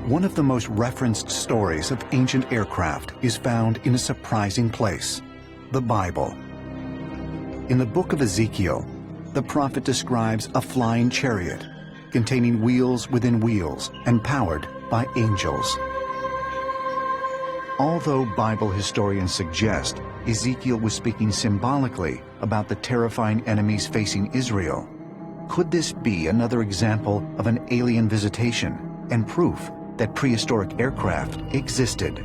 One of the most referenced stories of ancient aircraft is found in a surprising place, the Bible. In the book of Ezekiel, the prophet describes a flying chariot containing wheels within wheels and powered by angels. Although Bible historians suggest Ezekiel was speaking symbolically about the terrifying enemies facing Israel, could this be another example of an alien visitation and proof that prehistoric aircraft existed?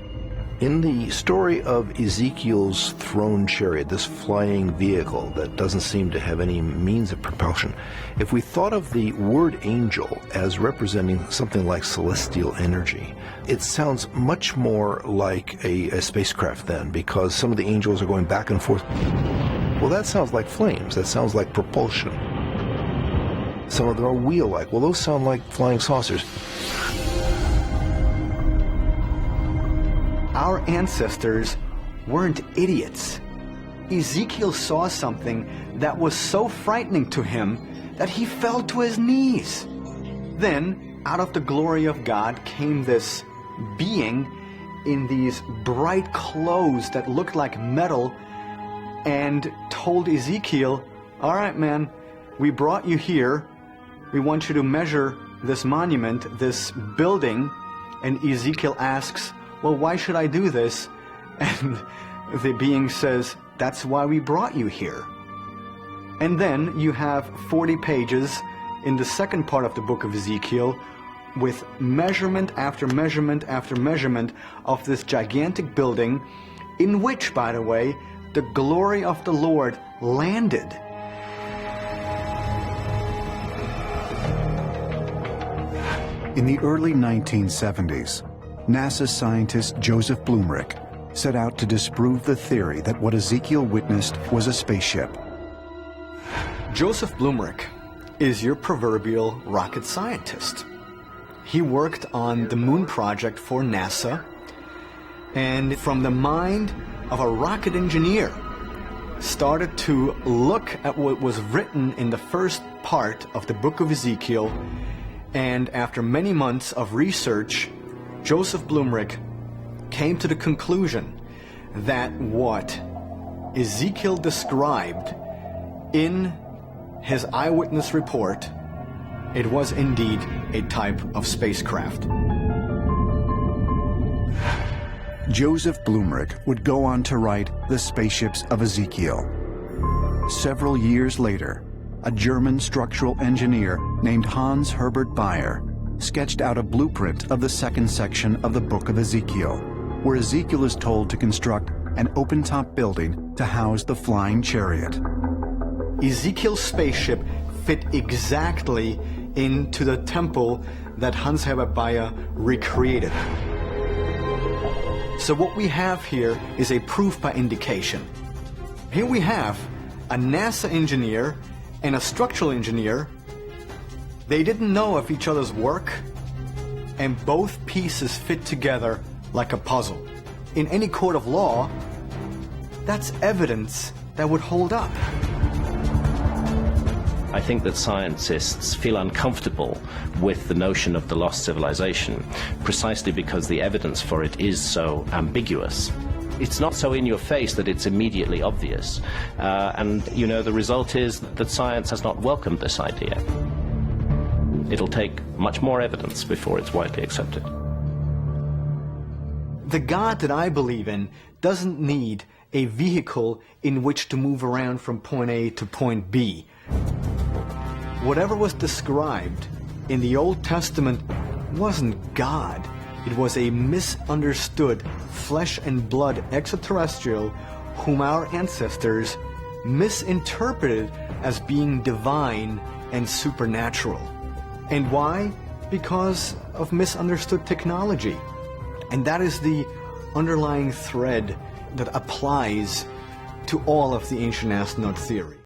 In the story of Ezekiel's throne chariot, this flying vehicle that doesn't seem to have any means of propulsion, if we thought of the word angel as representing something like celestial energy, it sounds much more like a spacecraft then, because some of the angels are going back and forth. Well, that sounds like flames. That sounds like propulsion. Some of them are wheel-like. Well, those sound like flying saucers. Our ancestors weren't idiots. Ezekiel saw something that was so frightening to him that he fell to his knees. Then, out of the glory of God came this being in these bright clothes that looked like metal and told Ezekiel, "All right, man, we brought you here. We want you to measure this monument, this building." And Ezekiel asks, "Well, why should I do this?" And the being says, "That's why we brought you here." And then you have 40 pages in the second part of the book of Ezekiel with measurement after measurement after measurement of this gigantic building, in which, by the way, the glory of the Lord landed. In the early 1970s, NASA scientist Joseph Blumrich set out to disprove the theory that what Ezekiel witnessed was a spaceship. Joseph Blumrich is your proverbial rocket scientist. He worked on the moon project for NASA, and from the mind of a rocket engineer, started to look at what was written in the first part of the book of Ezekiel, and after many months of research, Joseph Blumrich came to the conclusion that what Ezekiel described in his eyewitness report, it was indeed a type of spacecraft. Joseph Blumrich would go on to write The Spaceships of Ezekiel. Several years later, a German structural engineer named Hans Herbert Bayer sketched out a blueprint of the second section of the book of Ezekiel, where Ezekiel is told to construct an open-top building to house the flying chariot. Ezekiel's spaceship fit exactly into the temple that Hans Herbert Bayer recreated. So what we have here is a proof by indication. Here we have a NASA engineer and a structural engineer. They didn't know of each other's work, and both pieces fit together like a puzzle. In any court of law, that's evidence that would hold up. I think that scientists feel uncomfortable with the notion of the lost civilization precisely because the evidence for it is so ambiguous. It's not so in your face that it's immediately obvious. And, you know, the result is that science has not welcomed this idea. It'll take much more evidence before it's widely accepted. The God that I believe in doesn't need a vehicle in which to move around from point A to point B. Whatever was described in the Old Testament wasn't God. It was a misunderstood flesh and blood extraterrestrial whom our ancestors misinterpreted as being divine and supernatural. And why? Because of misunderstood technology. And that is the underlying thread that applies to all of the ancient astronaut theory.